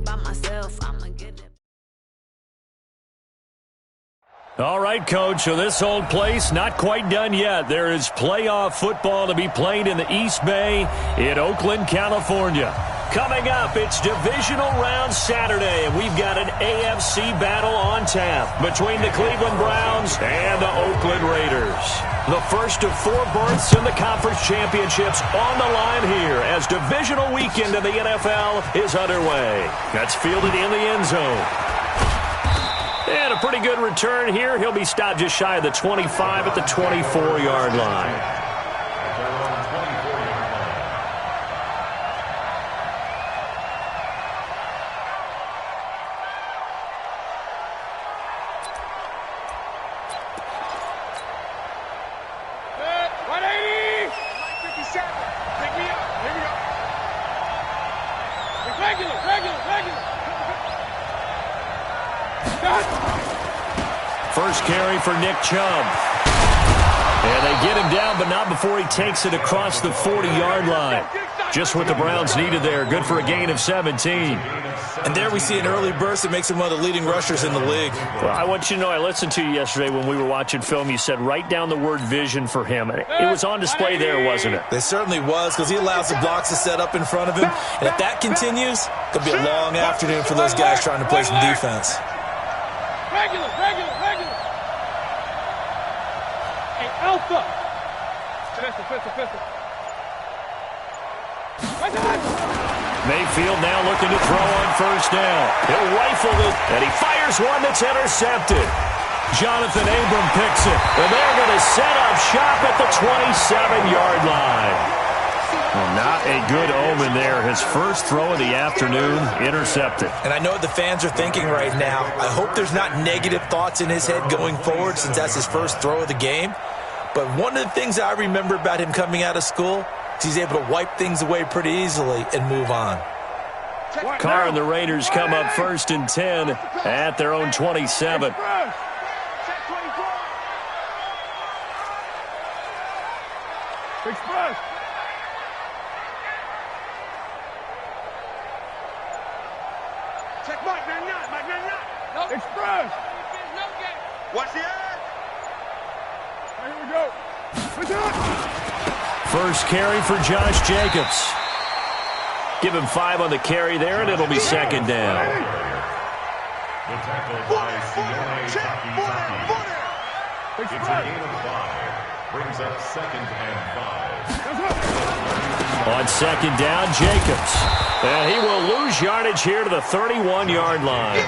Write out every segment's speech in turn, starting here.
by myself, I'ma get it. All right, Coach, so this old place not quite done yet. There is playoff football to be played in the East Bay in Oakland, California. Coming up, it's divisional round Saturday, and we've got an AFC battle on tap between the Cleveland Browns and the Oakland Raiders. The first of 4 berths in the conference championships on the line here as divisional weekend in the NFL is underway. That's fielded in the end zone. And a pretty good return here. He'll be stopped just shy of the 25 at the 24-yard line. First carry for Nick Chubb. And they get him down, but not before he takes it across the 40-yard line. Just what the Browns needed there. Good for a gain of 17. And there we see an early burst that makes him one of the leading rushers in the league. Well, I want you to know, I listened to you yesterday when we were watching film. You said write down the word vision for him. It was on display there, wasn't it? It certainly was, because he allows the blocks to set up in front of him. And if that continues, it could be a long afternoon for those guys trying to play some defense. Regular. Hey, Alpha. Pistol. Mayfield now looking to throw on first down. He'll rifle it, and he fires one that's intercepted. Jonathan Abram picks it, and they're going to set up shop at the 27-yard line. Well, not a good omen there. His first throw of the afternoon intercepted. And I know what the fans are thinking right now. I hope there's not negative thoughts in his head going forward since that's his first throw of the game. But one of the things I remember about him coming out of school is he's able to wipe things away pretty easily and move on. Carr and the Raiders come up first and 10 at their own 27. Express. Check Mike, not. No. Express. Watch the edge. Here we go. First carry for Josh Jacobs. Give him 5 on the carry there, and it'll be second down. The tackle by Sione Takitaki. It's a gain of 5. Brings up second and 5. On second down, Jacobs. And he will lose yardage here to the 31-yard line.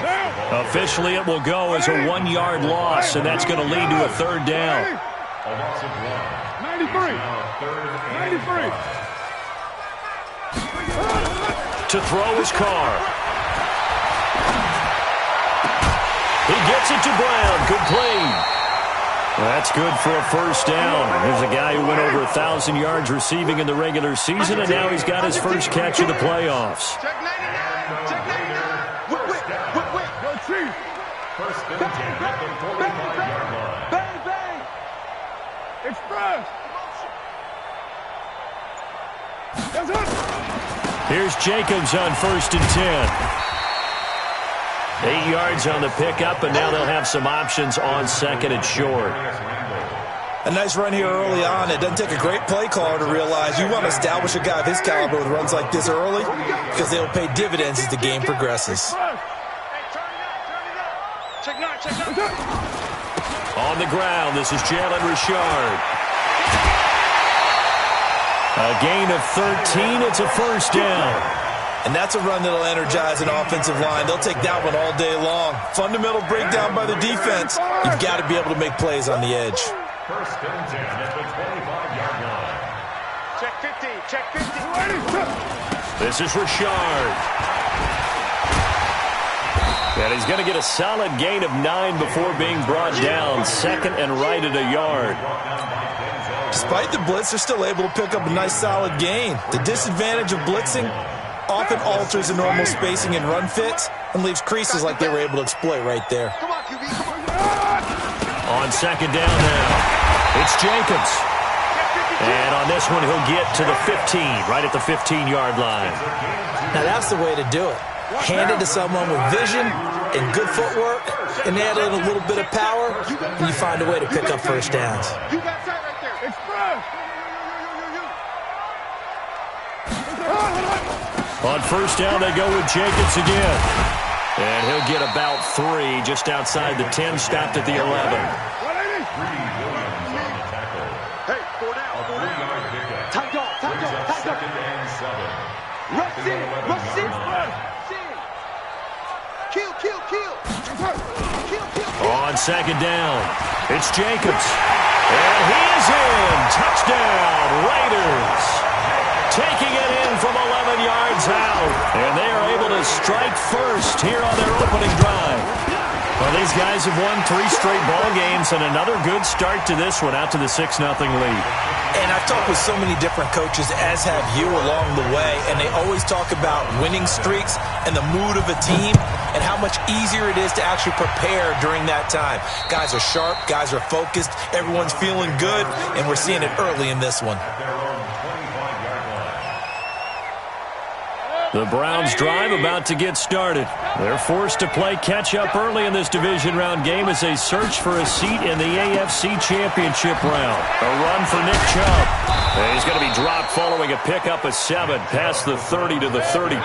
Officially, it will go as a 1-yard loss, and that's going to lead to a third down. A loss of 1. 93. 93. To throw his Carr. He gets it to Brown. Complete. Well, that's good for a first down. There's a guy who went over 1,000 yards receiving in the regular season, and now he's got his first catch of the playoffs. Check 99. Check 99. Wait. Go Chief. First and 10 at the 45-yard line. Bang. Express. Here's Jacobs on first and 10. 8 yards on the pickup, and now they'll have some options on second and short. A nice run here early on. It doesn't take a great play caller to realize you want to establish a guy of his caliber with runs like this early because they'll pay dividends as the game progresses. On the ground, this is Jalen Richard. A gain of 13. It's a first down. And that's a run that'll energize an offensive line. They'll take that one all day long. Fundamental breakdown by the defense. You've got to be able to make plays on the edge. First and 10 at the 25-yard line. Check 50. Check 50. This is Richard. And he's going to get a solid gain of 9 before being brought down. Second and right at a yard. Despite the blitz, they're still able to pick up a nice solid gain. The disadvantage of blitzing often alters the normal spacing and run fits and leaves creases like they were able to exploit right there. On second down now, it's Jacobs. And on this one, he'll get to the 15, right at the 15-yard line. Now, that's the way to do it. hand it to someone with vision and good footwork, and add in a little bit of power, and you find a way to pick up first downs. You got that right there. Express. On first down, they go with Jacobs again. And he'll get about 3 just outside the 10, stopped at the 11. Hey, 4 down. A 3-yard pickup. Tight dog. Second and 7. Rush in. Kill. On second down, it's Jacobs. And he is in. Touchdown, Raiders. Taking it in from 11 yards out. And they are able to strike first here on their opening drive. Well, these guys have won 3 straight ball games and another good start to this one, out to the 6-0 lead. And I've talked with so many different coaches, as have you, along the way, and they always talk about winning streaks and the mood of a team and how much easier it is to actually prepare during that time. Guys are sharp, guys are focused, everyone's feeling good, and we're seeing it early in this one. The Browns drive about to get started. They're forced to play catch-up early in this division round game as they search for a seat in the AFC Championship round. A run for Nick Chubb. And he's going to be dropped following a pickup of 7 past the 30 to the 32.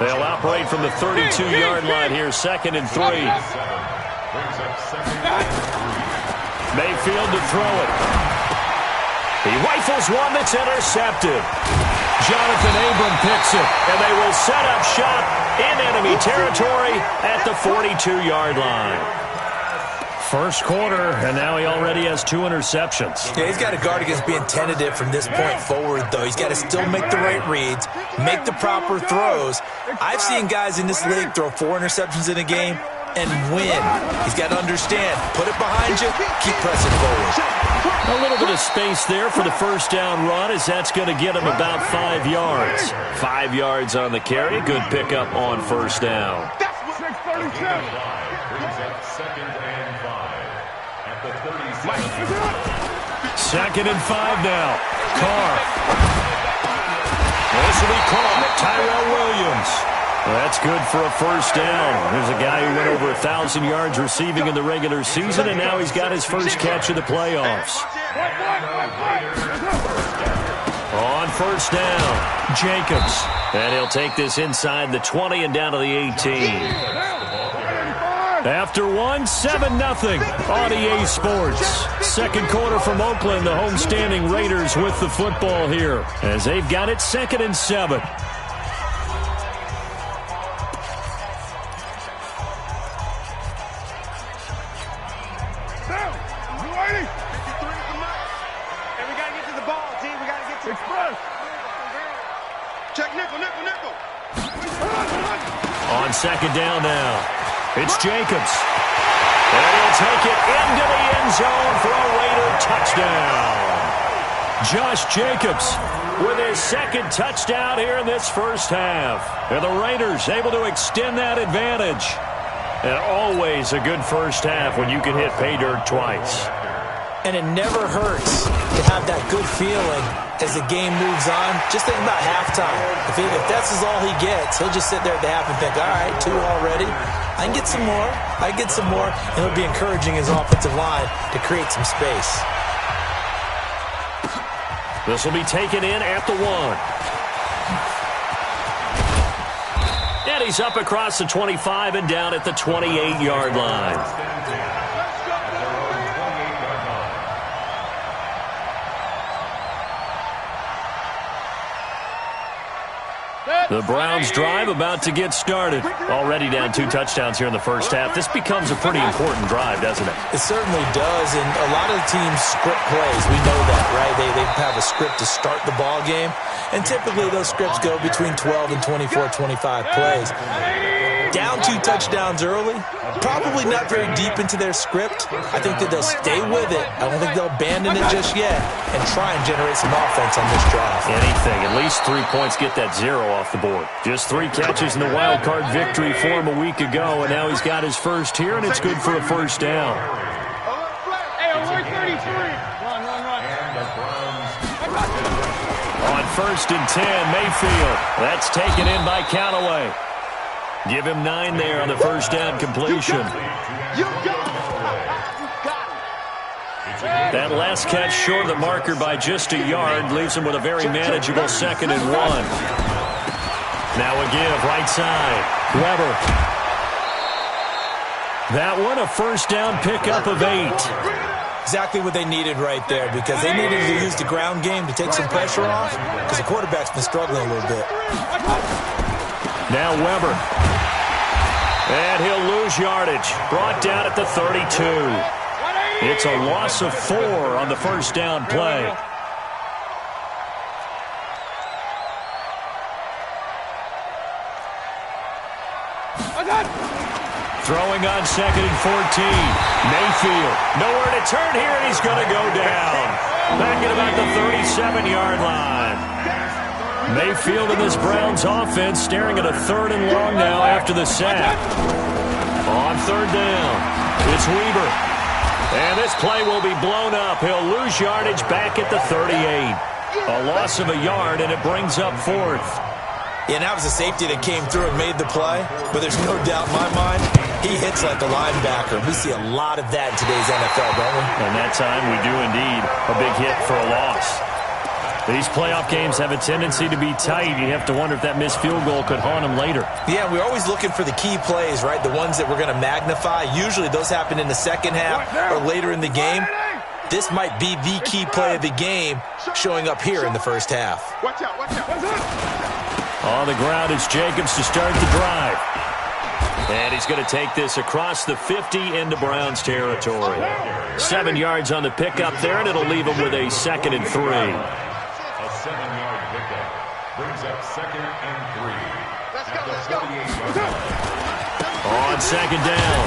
They'll operate from the 32-yard line here, 2nd and 3. Mayfield to throw it. He rifles one that's intercepted. Jonathan Abram picks it, and they will set up shop in enemy territory at the 42-yard line. First quarter, and now he already has 2 interceptions. Yeah, he's got to guard against being tentative from this point forward, though. He's got to still make the right reads, make the proper throws. I've seen guys in this league throw 4 interceptions in a game and win. He's got to understand, put it behind you, keep pressing forward. A little bit of space there for the first down run, as that's going to get him about 5 yards. 5 yards on the carry. Good pickup on first down. Second and 5 now. Carr. This will be caught. Tyrell Williams. That's good for a first down. There's a guy who went over 1,000 yards receiving in the regular season, and now he's got his first catch of the playoffs. On first down, Jacobs. And he'll take this inside the 20 and down to the 18. After 1, 7-0 on EA Sports. Second quarter from Oakland, the homestanding Raiders with the football here, as they've got it 2nd and 7. On second down now, it's Jacobs. And he'll take it into the end zone for a Raider touchdown. Josh Jacobs with his 2nd touchdown here in this first half. And the Raiders able to extend that advantage. And always a good first half when you can hit pay dirt twice. And it never hurts to have that good feeling as the game moves on. Just think about halftime. If that's all he gets, he'll just sit there at the half and think, all right, 2 already. I can get some more. And he'll be encouraging his offensive line to create some space. This will be taken in at the 1. And he's up across the 25 and down at the 28-yard line. The Browns drive about to get started. Already down 2 touchdowns here in the first half. This becomes a pretty important drive, doesn't it? It certainly does, and a lot of the teams script plays. We know that, right? They have a script to start the ball game, and typically those scripts go between 12 and 24, 25 plays. Down 2 touchdowns early, probably not very deep into their script. I think that they'll stay with it. I don't think they'll abandon it just yet and try and generate some offense on this drive. Anything. At least 3 points, get that 0 off the board. Just 3 catches in the wild card victory for him a week ago, and now he's got his first here, and it's good for a first down. Hey, 33. Run. On first and 10. Mayfield. That's taken in by Callaway. Give him 9 there on the first down completion. That last catch short of the marker by just a yard leaves him with a very manageable 2nd and 1. Now a give right side. Weber. That one a first down pickup of 8. Exactly what they needed right there, because they needed to use the ground game to take some pressure off, because the quarterback's been struggling a little bit. Now Weber. And he'll lose yardage. Brought down at the 32. It's a loss of 4 on the first down play. Throwing on 2nd and 14. Mayfield. Nowhere to turn here, and he's going to go down. Back at about the 37-yard line. Mayfield in this Browns offense staring at a 3rd and long now after the sack. On 3rd down, it's Weber. And this play will be blown up. He'll lose yardage back at the 38. A loss of a yard, and it brings up 4th. Yeah, that was a safety that came through and made the play, but there's no doubt in my mind, he hits like a linebacker. We see a lot of that in today's NFL, don't we? And that time we do indeed. A big hit for a loss. These playoff games have a tendency to be tight. You have to wonder if that missed field goal could haunt them later. Yeah, we're always looking for the key plays, right? The ones that we're going to magnify. Usually those happen in the second half or later in the game. This might be the key play of the game showing up here in the first half. Watch out, watch out, watch out. On the ground, it's Jacobs to start the drive. And he's going to take this across the 50 into Browns territory. 7 yards on the pickup there, and it'll leave him with a 2nd and 3. A 7-yard pickup brings up 2nd and 3. Let's go, let's go. On 2nd down,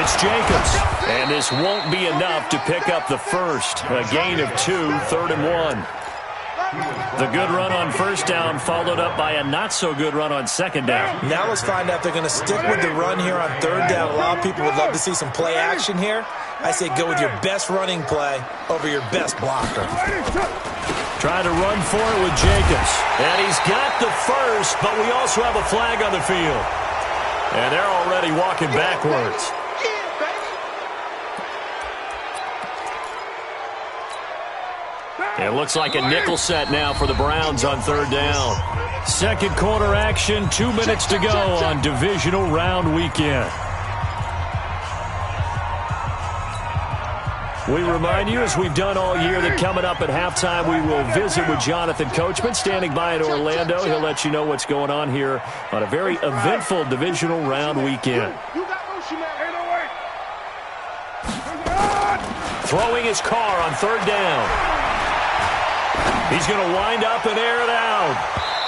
it's Jacobs. And this won't be enough to pick up the first. A gain of 2, 3rd and 1. The good run on first down followed up by a not-so-good run on 2nd down. Now let's find out if they're going to stick with the run here on 3rd down. A lot of people would love to see some play action here. I say go with your best running play over your best blocker. Trying to run for it with Jacobs. And he's got the first, but we also have a flag on the field. And they're already walking backwards. It looks like a nickel set now for the Browns on 3rd down. Second quarter action, 2 minutes to go on divisional round weekend. We remind you, as we've done all year, that coming up at halftime, we will visit with Jonathan Coachman, standing by in Orlando. He'll let you know what's going on here on a very eventful divisional round weekend. Throwing his car on 3rd down. He's going to wind up and air it out.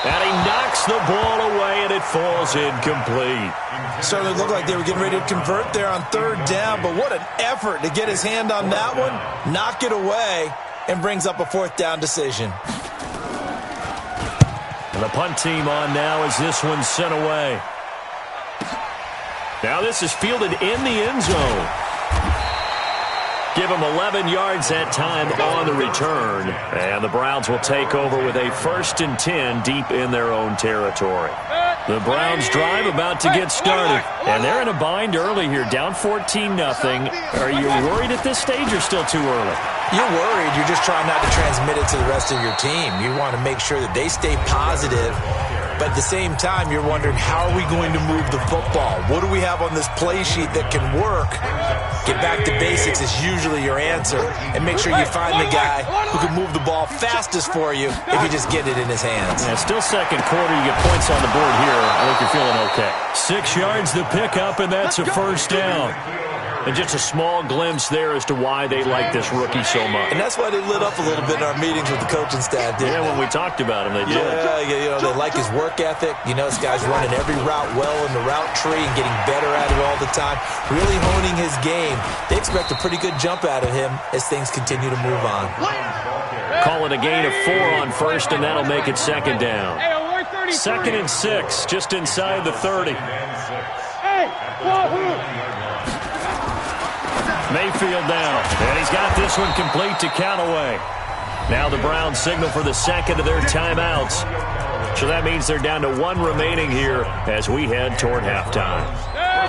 And he knocks the ball away, and it falls incomplete. Certainly looked like they were getting ready to convert there on 3rd down, but what an effort to get his hand on that one, knock it away, and brings up a 4th down decision. And the punt team on now as this one's sent away. Now this is fielded in the end zone. Give him 11 yards that time on the return. And the Browns will take over with a 1st and 10 deep in their own territory. The Browns drive about to get started. And they're in a bind early here, down 14-0. Are you worried at this stage or still too early? You're worried. You're just trying not to transmit it to the rest of your team. You want to make sure that they stay positive. But at the same time, you're wondering, how are we going to move the football? What do we have on this play sheet that can work? Get back to basics is usually your answer. And make sure you find the guy who can move the ball fastest for you if you just get it in his hands. Yeah, still second quarter. You get points on the board here. I think you're feeling okay. 6 yards the pickup, and that's a 1st down. And just a small glimpse there as to why they like this rookie so much. And that's why they lit up a little bit in our meetings with the coaching staff. Yeah, when we talked about him, they did. Yeah, they like his work ethic. This guy's running every route well in the route tree and getting better at it all the time. Really honing his game. They expect a pretty good jump out of him as things continue to move on. Call it a gain of 4 on 1st, and that'll make it 2nd down. 2nd and 6, just inside the 30. Mayfield down, and he's got this one complete to Callaway. Now the Browns signal for the second of their timeouts. So that means they're down to one remaining here as we head toward halftime.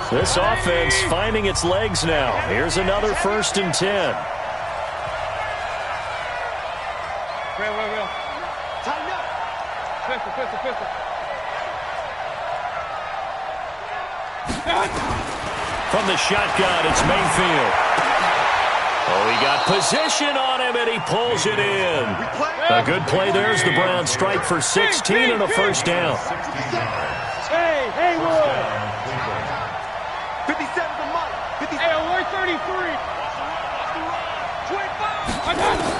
This offense finding its legs now. Here's another 1st and 10. Real. Tighten up. Pistol. From the shotgun, it's Mayfield. Oh, he got position on him, and he pulls it in. A good play there as the Browns strike for 16 and a first down. Hey, Wood. 57 the money. 133. 25. I got it.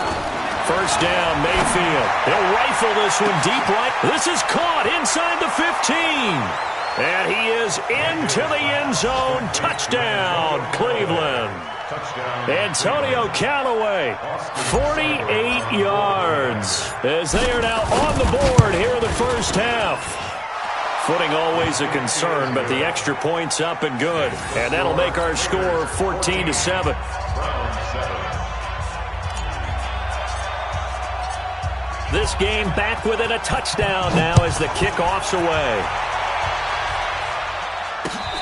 First down, Mayfield. He'll rifle this one deep right. This is caught inside the 15. And he is into the end zone. Touchdown, Cleveland. Antonio Callaway, 48 yards as they are now on the board here in the first half. Footing always a concern, but the extra point's up and good. And that'll make our score 14-7. This game back within a touchdown now as the kickoff's away.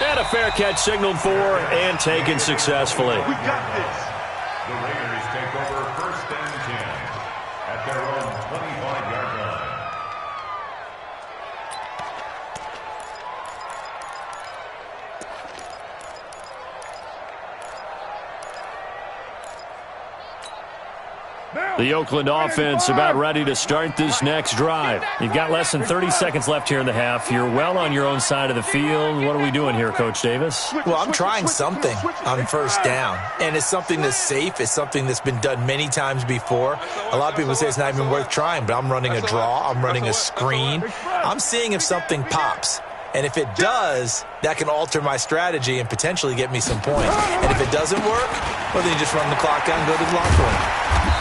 And a fair catch signaled for and taken successfully. We got this. The Raiders take over 1st and 10 at their own 25-yard line. The Oakland offense about ready to start this next drive. You've got less than 30 seconds left here in the half. You're well on your own side of the field. What are we doing here, Coach Davis? Well, I'm trying something on first down, and it's something that's safe. It's something that's been done many times before. A lot of people say it's not even worth trying, but I'm running a draw. I'm running a screen. I'm seeing if something pops. And if it does, that can alter my strategy and potentially get me some points. And if it doesn't work, well, then you just run the clock out and go to the locker room.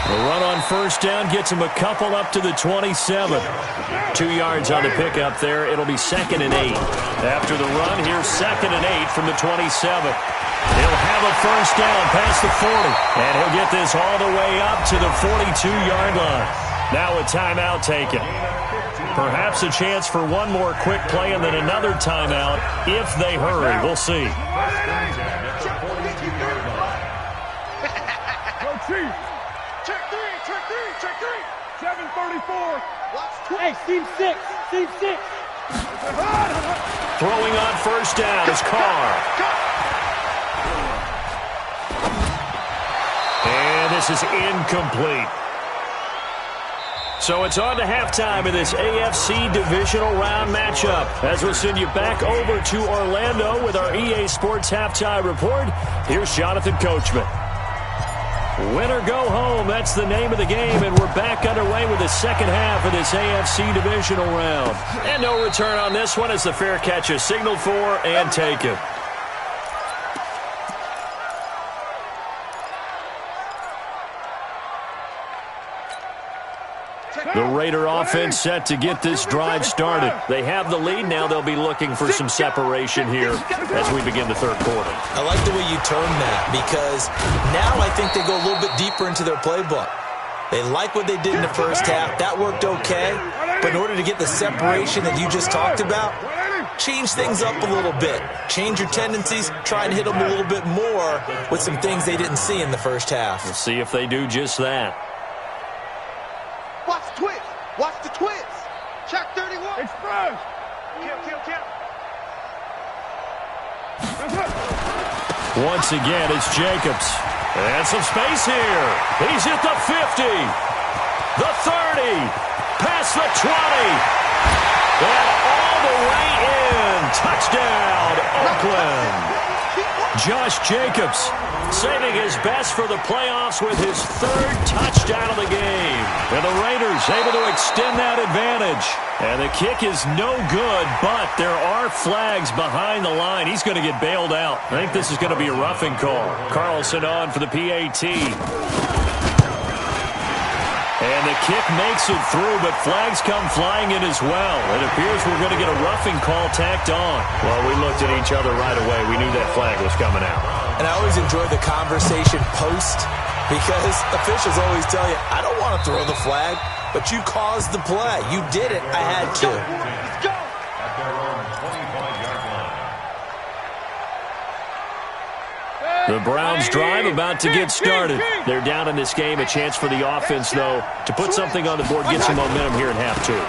The run on first down gets him a couple up to the 27. 2 yards on the pickup there. It'll be 2nd and 8. After the run, here's 2nd and 8 from the 27. He'll have a first down past the 40. And he'll get this all the way up to the 42-yard line. Now a timeout taken. Perhaps a chance for one more quick play and then another timeout if they hurry. We'll see. Go Chiefs. Check three. 7:34. Hey, team 6. Throwing on first down is Carr. And this is incomplete. So it's on to halftime in this AFC divisional round matchup. As we'll send you back over to Orlando with our EA Sports Halftime Report, here's Jonathan Coachman. Win or go home, that's the name of the game, and we're back underway with the second half of this AFC divisional round. And no return on this one as the fair catch is signaled for and taken. The Raider offense set to get this drive started. They have the lead. Now they'll be looking for some separation here as we begin the third quarter. I like the way you term that because now I think they go a little bit deeper into their playbook. They like what they did in the first half. That worked okay. But in order to get the separation that you just talked about, change things up a little bit. Change your tendencies. Try and hit them a little bit more with some things they didn't see in the first half. We'll see if they do just that. Watch the twist. Watch the twist. Check 31. Express. Kill. Once again, it's Jacobs. And some space here. He's at the 50. The 30. Past the 20. And all the way in. Touchdown, Oakland. Josh Jacobs saving his best for the playoffs with his third touchdown of the game. And the Raiders able to extend that advantage. And the kick is no good, but there are flags behind the line. He's going to get bailed out. I think this is going to be a roughing call. Carlson on for the PAT. And the kick makes it through, but flags come flying in as well. It appears we're going to get a roughing call tacked on. Well, we looked at each other right away. We knew that flag was coming out. And I always enjoy the conversation post because officials always tell you, I don't want to throw the flag, but you caused the play. You did it. I had to. Let's go. At their own 25-yard line. The Browns drive about to get started. They're down in this game. A chance for the offense, though, to put something on the board, get some momentum here in half two.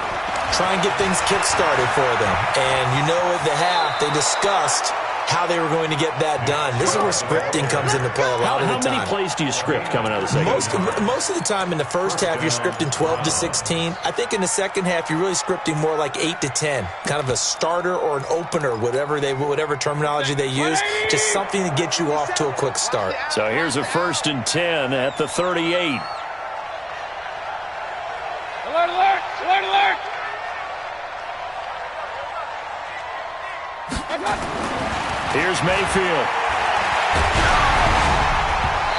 Try and get things kick-started for them. And you know at the half, they discussed how they were going to get that done. This is where scripting comes into play a lot of the time. How many plays do you script coming out of the second? Most of the time in the first half, you're scripting 12 to 16. I think in the second half, you're really scripting more like 8 to 10. Kind of a starter or an opener, whatever terminology they use. Just something to get you off to a quick start. So here's a 1st and 10 at the 38. Alert, alert! Alert, alert! Here's Mayfield.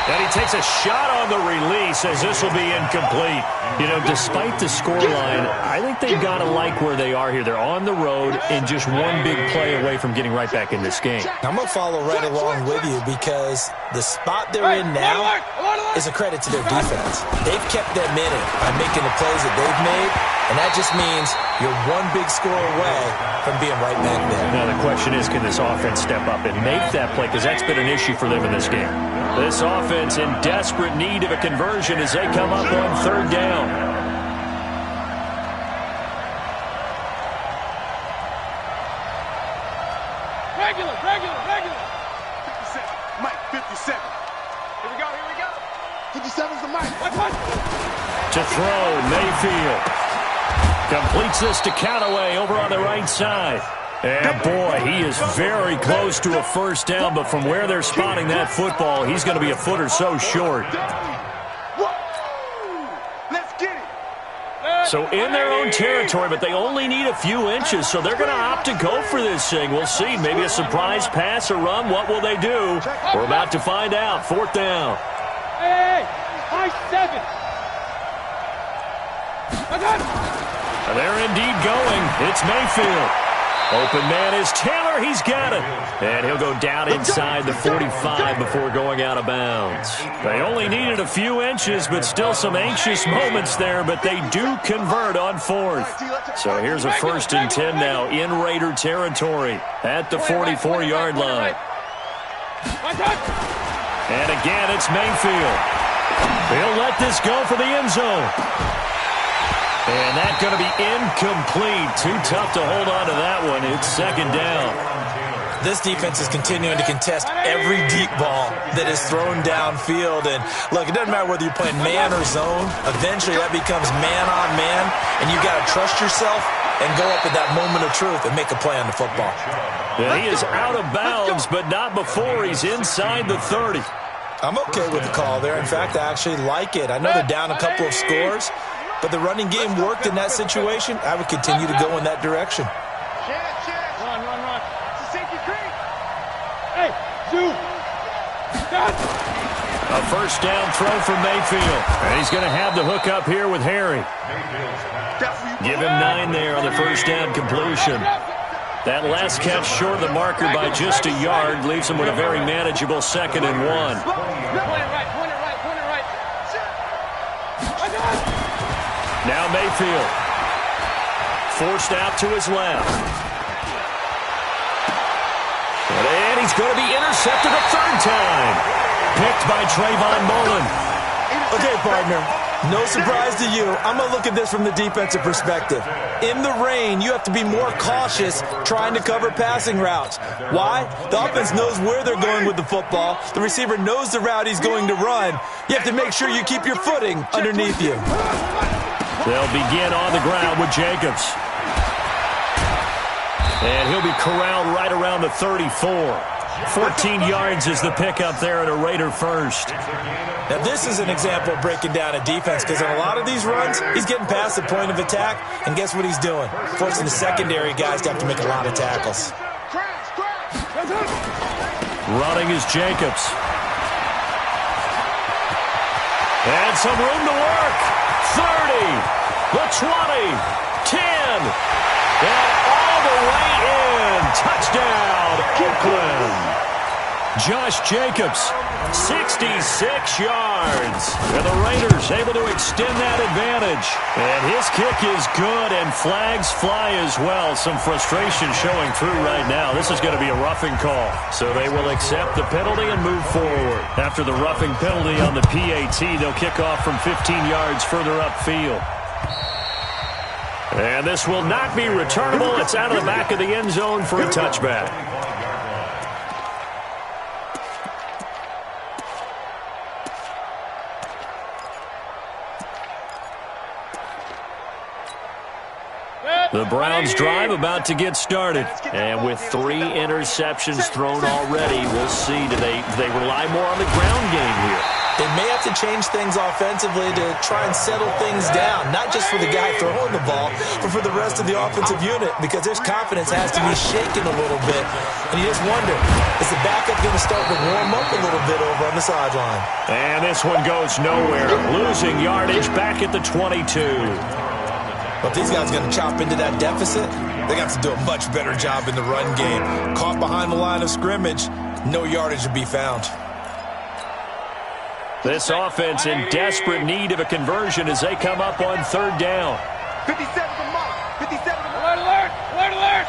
And he takes a shot on the release as this will be incomplete. You know, despite the scoreline, I think they've got to like where they are here. They're on the road and just one big play away from getting right back in this game. I'm going to follow right along with you because the spot they're in now is a credit to their defense. They've kept them in it by making the plays that they've made, and that just means you're one big score away from being right back there. Now the question is, can this offense step up and make that play? Because that's been an issue for them in this game. This offense in desperate need of a conversion as they come up on 3rd down. Regular. 57. Mike, 57. Here we go. 57's the Mike. What? To throw, Mayfield. Completes this to Callaway over on the right side. And boy, he is very close to a 1st down, but from where they're spotting that football, he's going to be a foot or so short. Let's get it. So in their own territory, but they only need a few inches, so they're going to opt to go for this thing. We'll see. Maybe a surprise pass or run. What will they do? We're about to find out. 4th down. Hey, high 7. And they're indeed going. It's Mayfield. Open man is Taylor. He's got it. And he'll go down inside the 45 before going out of bounds. They only needed a few inches, but still some anxious moments there, but they do convert on 4th. So here's a 1st and 10 now in Raider territory at the 44-yard line. And again, it's Mayfield. He'll let this go for the end zone. And that's going to be incomplete. Too tough to hold on to that one. It's 2nd down. This defense is continuing to contest every deep ball that is thrown downfield. And, look, it doesn't matter whether you're playing man or zone. Eventually, that becomes man on man. And you've got to trust yourself and go up at that moment of truth and make a play on the football. And he is out of bounds, but not before he's inside the 30. I'm okay with the call there. In fact, I actually like it. I know they're down a couple of scores, but the running game worked in that situation. I would continue to go in that direction. Run. It's a safety creep. Hey, shoot. A 1st down throw from Mayfield. And he's going to have the hook up here with Harry. Give him 9 there on the 1st down completion. That last catch short of the marker by just a yard leaves him with a very manageable 2nd and 1. Point it right. Now Mayfield. Forced out to his left. And he's going to be intercepted a 3rd time. Picked by Trayvon Mullen. Okay, partner. No surprise to you. I'm going to look at this from the defensive perspective. In the rain, you have to be more cautious trying to cover passing routes. Why? The offense knows where they're going with the football. The receiver knows the route he's going to run. You have to make sure you keep your footing underneath you. They'll begin on the ground with Jacobs. And he'll be corralled right around the 34. 14 yards is the pickup there at a Raider 1st. Now, this is an example of breaking down a defense because in a lot of these runs, he's getting past the point of attack, and guess what he's doing? Forcing the secondary guys to have to make a lot of tackles. Running is Jacobs. And some room to work. 30, the 20, 10, and all the way in. Touchdown, Oakland. Josh Jacobs, 66 yards. And the Raiders able to extend that advantage. And his kick is good, and flags fly as well. Some frustration showing through right now. This is going to be a roughing call. So they will accept the penalty and move forward. After the roughing penalty on the PAT, they'll kick off from 15 yards further upfield. And this will not be returnable. It's out of the back of the end zone for a touchback. The Browns drive about to get started. And with 3 interceptions thrown already, we'll see. Do they rely more on the ground game here? They may have to change things offensively to try and settle things down, not just for the guy throwing the ball, but for the rest of the offensive unit, because their confidence has to be shaken a little bit. And you just wonder, is the backup going to start to warm up a little bit over on the sideline? And this one goes nowhere. Losing yardage back at the 22. But if these guys are going to chop into that deficit, they got to do a much better job in the run game. Caught behind the line of scrimmage, no yardage to be found. This offense in desperate need of a conversion as they come up on 3rd down. 57 to mark. 57 to mark. Alert, alert, alert,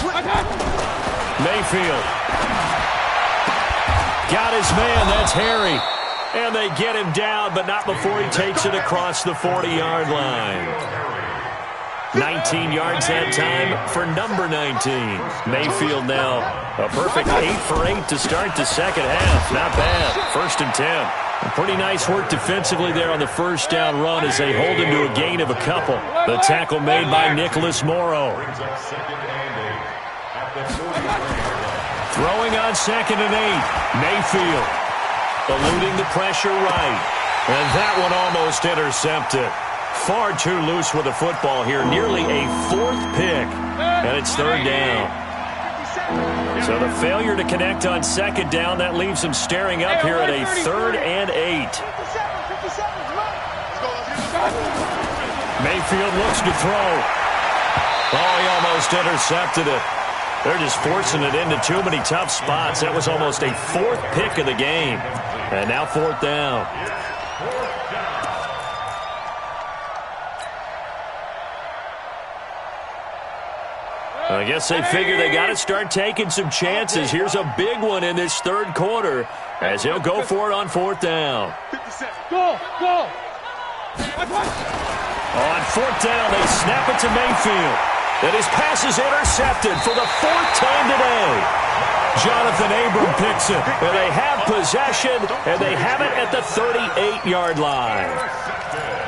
alert. Mayfield. Got his man. That's Harry. And they get him down, but not before he takes it across the 40-yard line. 19 yards that time for number 19. Mayfield now a perfect 8 for 8 to start the second half. Not bad. 1st and 10. Pretty nice work defensively there on the first down run as they hold him to a gain of a couple. The tackle made by Nicholas Morrow. Throwing on 2nd and 8. Mayfield. Eluding the pressure right. And that one almost intercepted. Far too loose with the football here. Nearly a 4th pick. And it's 3rd down. So the failure to connect on 2nd down, that leaves them staring up here at a 3rd and 8. Mayfield looks to throw. Oh, he almost intercepted it. They're just forcing it into too many tough spots. That was almost a 4th pick of the game. And now 4th down. I guess they figure they got to start taking some chances. Here's a big one in this 3rd quarter as he'll go for it on 4th down. Go, go. On 4th down, they snap it to Mayfield. And his pass is intercepted for the 4th time today. Jonathan Abram picks it. And they have possession, and they have it at the 38-yard line.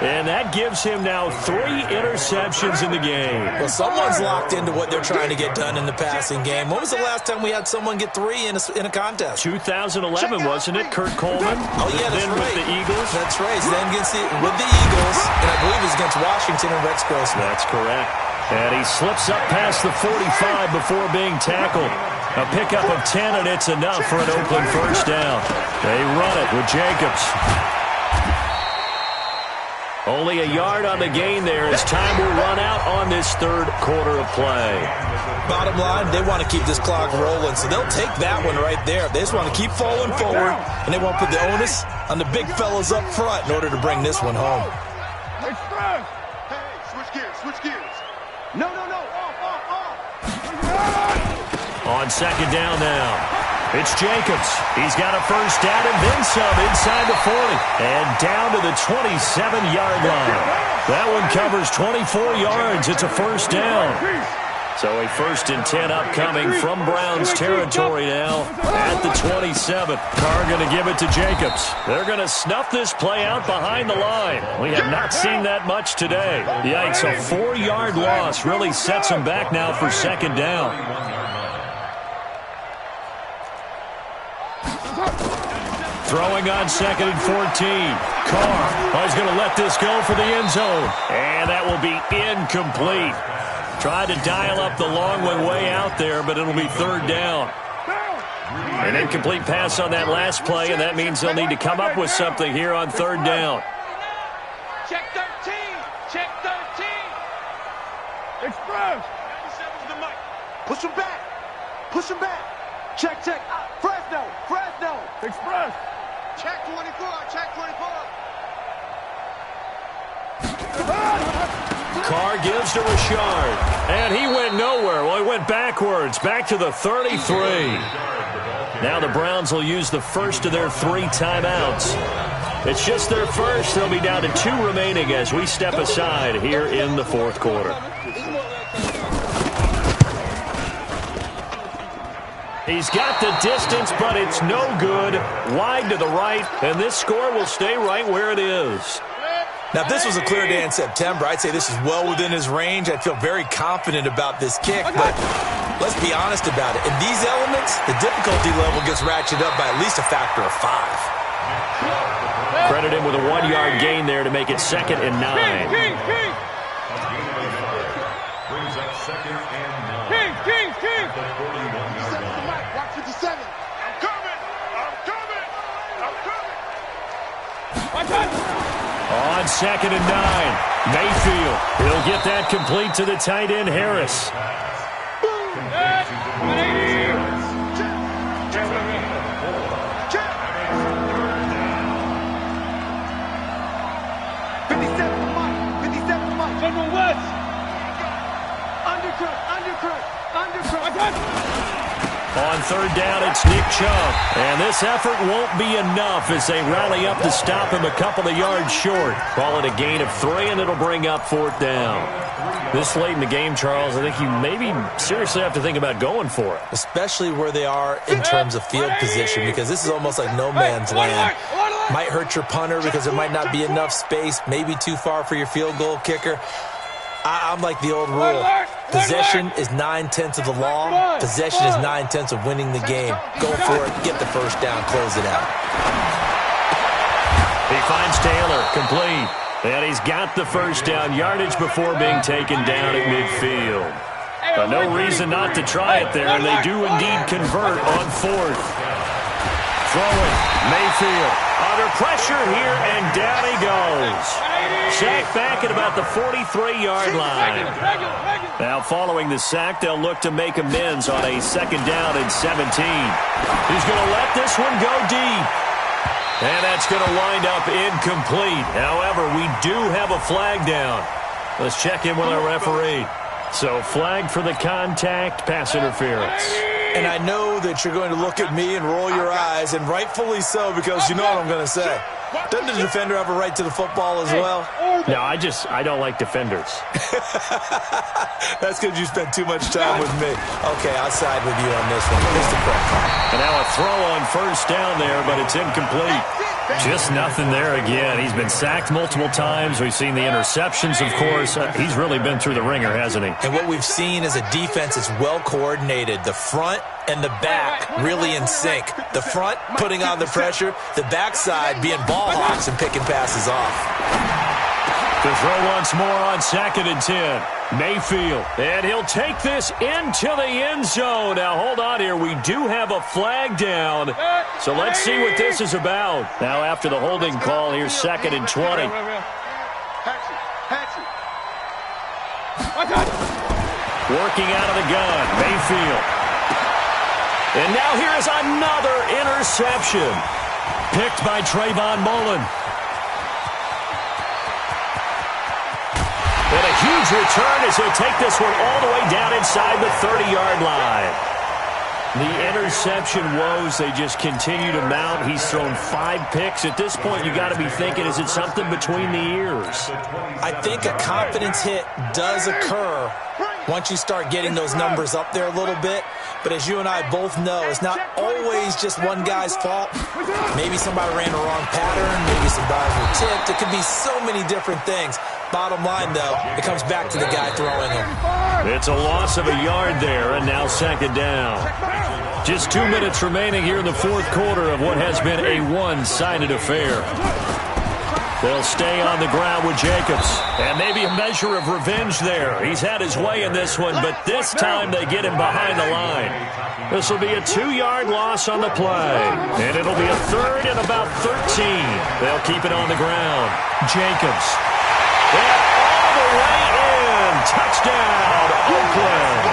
And that gives him now 3 interceptions in the game. Well, someone's locked into what they're trying to get done in the passing game. When was the last time we had someone get 3 in a contest? 2011, wasn't it? Kurt Coleman? Oh, yeah, that's then right. with the Eagles? That's right. Then with the Eagles, and I believe it was against Washington and Rex Grossman. That's correct. And he slips up past the 45 before being tackled. A pickup of 10, and it's enough for an Oakland 1st down. They run it with Jacobs. Only a yard on the gain there as time will run out on this 3rd quarter of play. Bottom line, they want to keep this clock rolling, so they'll take that one right there. They just want to keep falling forward, and they want to put the onus on the big fellas up front in order to bring this one home. Express. Hey, switch gears, switch gears. No, no, no. Off. On 2nd down now. It's Jacobs. He's got a 1st down and then some inside the 40. And down to the 27-yard line. That one covers 24 yards. It's a 1st down. So a 1st and 10 upcoming from Browns territory now at the 27. Carr going to give it to Jacobs. They're going to snuff this play out behind the line. We have not seen that much today. Yikes, a 4-yard loss really sets them back now for 2nd down. Throwing on 2nd and 14. Carr is going to let this go for the end zone. And that will be incomplete. Tried to dial up the long one way out there, but it'll be 3rd down. An incomplete pass on that last play, and that means they'll need to come up with something here on 3rd down. Check 13. Check 13. Express. 97's the mic. Push him back. Push him back. Check, check. Fresno. Express. Check 24. Check 24. Carr gives to Richard, and he went nowhere. Well, he went backwards, back to the 33. Now the Browns will use the first of their 3 timeouts. It's just their first. They'll be down to 2 remaining as we step aside here in the fourth quarter. He's got the distance, but it's no good. Wide to the right, and this score will stay right where it is. Now, if this was a clear day in September, I'd say this is well within his range. I'd feel very confident about this kick, but let's be honest about it. In these elements, the difficulty level gets ratcheted up by at least a factor of 5. Credit him with a 1-yard gain there to make it 2nd and 9. Brings up 2nd and 9. At the 41-yard line. Watch 57. I'm coming. On 2nd and 9, Mayfield. He'll get that complete to the tight end, Harris. On 3rd down, it's Nick Chubb. And this effort won't be enough as they rally up to stop him a couple of yards short. Call it a gain of 3, and it'll bring up 4th down. This late in the game, Charles, I think you maybe seriously have to think about going for it. Especially where they are in terms of field position, because this is almost like no man's land. Might hurt your punter because there might not be enough space, maybe too far for your field goal kicker. I'm like the old rule. Possession is 9/10 of the law. Possession is 9/10 of winning the game. Go for it. Get the first down. Close it out. He finds Taylor, complete. And he's got the first down yardage before being taken down at midfield. But no reason not to try it there, and they do indeed convert on 4th. Throwing, Mayfield under pressure here, and down he goes. Sacked back at about the 43-yard line. Now following the sack, they'll look to make amends on a 2nd down and 17. He's going to let this one go deep. And that's going to wind up incomplete. However, we do have a flag down. Let's check in with our referee. So flag for the contact, pass interference. And I know that you're going to look at me and roll your eyes, and rightfully so, because you know what I'm going to say. Doesn't the defender have a right to the football as well? No, I don't like defenders. That's because you spent too much time with me. Okay, I'll side with you on this one. Here's the correct call. And now a throw on 1st down there, but it's incomplete. Just nothing there again. He's been sacked multiple times. We've seen the interceptions, of course. He's really been through the ringer, hasn't he? And what we've seen is a defense that's well coordinated. The front and the back really in sync. The front putting on the pressure, the backside being ball hawks and picking passes off. To throw once more on 2nd and 10. Mayfield, and he'll take this into the end zone. Now, hold on here. We do have a flag down, so let's see what this is about. Now, after the holding call, here's 2nd and 20. Working out of the gun, Mayfield. And now here is another interception. Picked by Trayvon Mullen. And a huge return as he'll take this one all the way down inside the 30-yard line. The interception woes, they just continue to mount. He's thrown 5 picks. At this point, you got to be thinking, is it something between the ears? I think a confidence hit does occur once you start getting those numbers up there a little bit. But as you and I both know, it's not always just one guy's fault. Maybe somebody ran the wrong pattern. Maybe some guys were tipped. It could be so many different things. Bottom line, though, it comes back to the guy throwing them. It's a loss of a yard there, and now 2nd down. Just 2 minutes remaining here in the fourth quarter of what has been a one-sided affair. They'll stay on the ground with Jacobs. And maybe a measure of revenge there. He's had his way in this one, but this time they get him behind the line. This will be a 2-yard loss on the play. And it'll be a 3rd and about 13. They'll keep it on the ground. Jacobs. And all the way in. Touchdown, Oakland.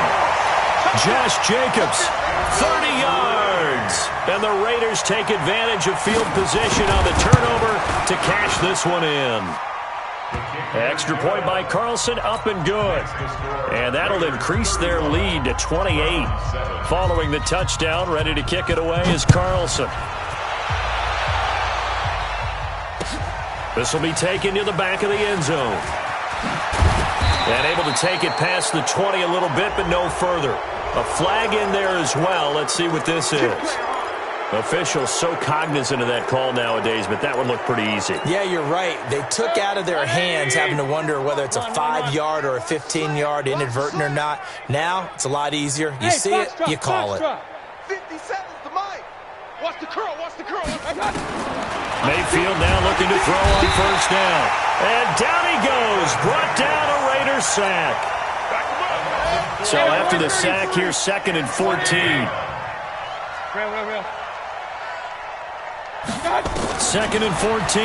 Josh Jacobs, 30 yards. And the Raiders take advantage of field position on the turnover to cash this one in. Extra point by Carlson, up and good. And that'll increase their lead to 28. Following the touchdown, ready to kick it away is Carlson. This will be taken to the back of the end zone. And able to take it past the 20 a little bit, but no further. A flag in there as well. Let's see what this is. Officials so cognizant of that call nowadays, but that would look pretty easy. Yeah, you're right. They took out of their hands having to wonder whether it's a 5-yard or a 15-yard inadvertent or not. Now, it's a lot easier. You see it, you call it. 50 seconds to Mike. Watch the curl, watch the curl. Mayfield now looking to throw on first down. And down he goes. Brought down a Raiders sack. So after the sack here, 2nd and 14. 2nd and 14.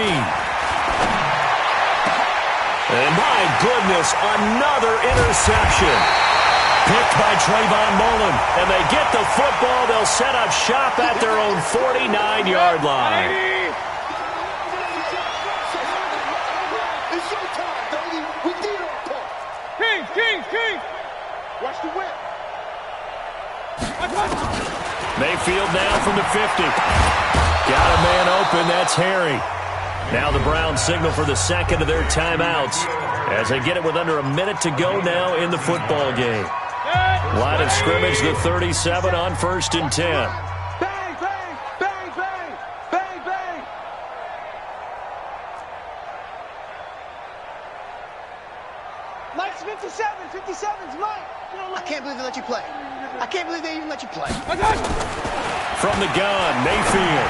And my goodness, another interception. Picked by Trayvon Mullen. And they get the football. They'll set up shop at their own 49-yard line. It's showtime, baby. We did our part. King. Watch the whip. Mayfield now from the 50. Got a man open. That's Harry. Now the Browns signal for the second of their timeouts as they get it with under a minute to go now in the football game. Line of scrimmage, the 37 on 1st and 10. Bang, bang, bang, bang, bang, bang. Mike's 57's Mike. I can't believe they let you play. I can't believe they even let you play. From the gun, Mayfield.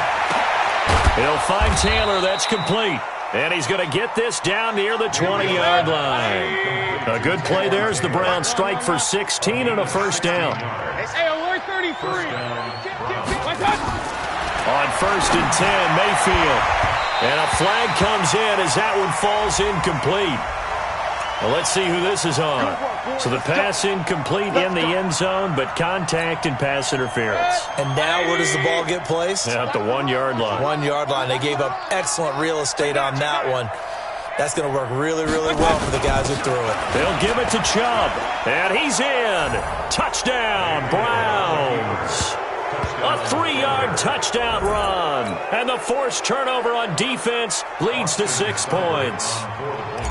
He'll find Taylor. That's complete. And he's going to get this down near the 20-yard line. A good play there as the Browns strike for 16 and a first down. Hey, alert 33. On 1st and 10, Mayfield. And a flag comes in as that one falls incomplete. Well, let's see who this is on. So the pass incomplete in the end zone, but contact and pass interference. And now where does the ball get placed? At the 1-yard line. 1-yard line. They gave up excellent real estate on that one. That's going to work really, really well for the guys who threw it. They'll give it to Chubb. And he's in. Touchdown, Browns. A 3-yard touchdown run. And the forced turnover on defense leads to 6 points.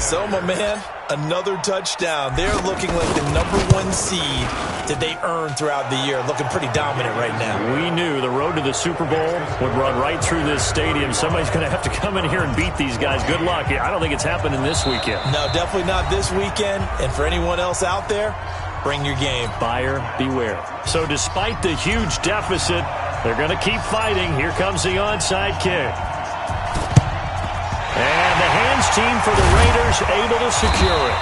So, my man, another touchdown. They're looking like the #1 seed that they earned throughout the year. Looking pretty dominant right now. We knew the road to the Super Bowl would run right through this stadium. Somebody's going to have to come in here and beat these guys. Good luck. I don't think it's happening this weekend. No, definitely not this weekend. And for anyone else out there, bring your game. Buyer beware. So despite the huge deficit, they're going to keep fighting. Here comes the onside kick. And the hands team for the Raiders able to secure it.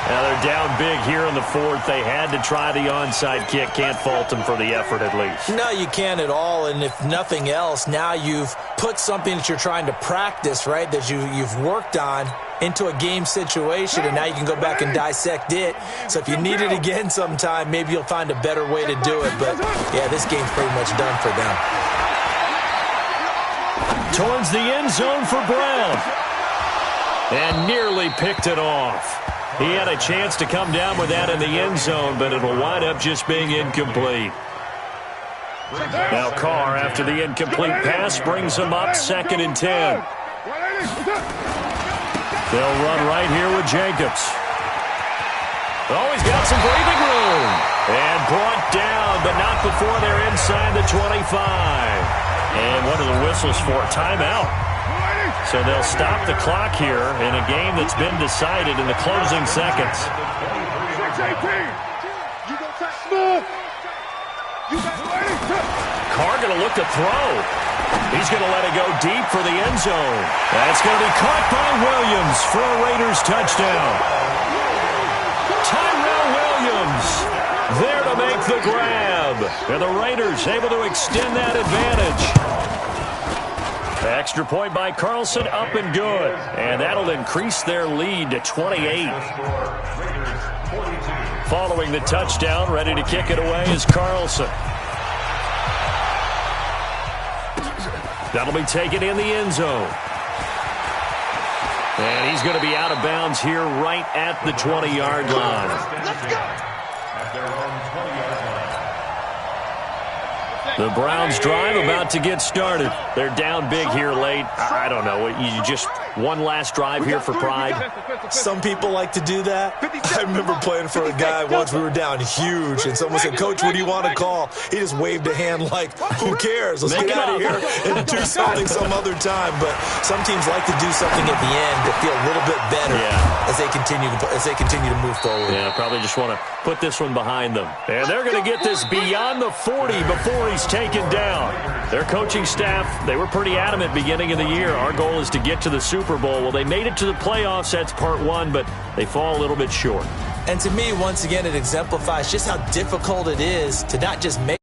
Now they're down big here in the 4th. They had to try the onside kick. Can't fault them for the effort at least. No, you can't at all. And if nothing else, now you've put something that you're trying to practice, right, that you've worked on into a game situation, and now you can go back and dissect it. So if you need it again sometime, maybe you'll find a better way to do it. But, yeah, this game's pretty much done for them. Towards the end zone for Brown. And nearly picked it off. He had a chance to come down with that in the end zone, but it'll wind up just being incomplete. Now Carr, after the incomplete pass, brings him up 2nd and 10. They'll run right here with Jacobs. Oh, he's got some breathing room. And brought down, but not before they're inside the 25. And what are the whistles for? Timeout. So they'll stop the clock here in a game that's been decided in the closing seconds. Carr going to look to throw. He's going to let it go deep for the end zone. That's going to be caught by Williams for a Raiders touchdown. Tyrell Williams there to make the grab. And the Raiders able to extend that advantage. Extra point by Carlson, up and good. And that'll increase their lead to 28. Following the touchdown, ready to kick it away is Carlson. That'll be taken in the end zone. And he's going to be out of bounds here right at the 20-yard line. Let's go. At their own 20-yard line. The Browns drive about to get started. They're down big here late. I don't know. You just one last drive here for pride. Some people like to do that. I remember playing for a guy once. We were down huge, and someone said, "Coach, what do you want to call?" He just waved a hand like, "Who cares? Let's get out of here and do something some other time." But some teams like to do something at the end to feel a little bit better as they continue to move forward. Yeah, probably just want to put this one behind them. And they're going to get this beyond the 40 before he's taken down. Their coaching staff, they were pretty adamant beginning of the year. Our goal is to get to the Super Bowl. Well, they made it to the playoffs. That's part one, but they fall a little bit short. And to me, once again, it exemplifies just how difficult it is to not just make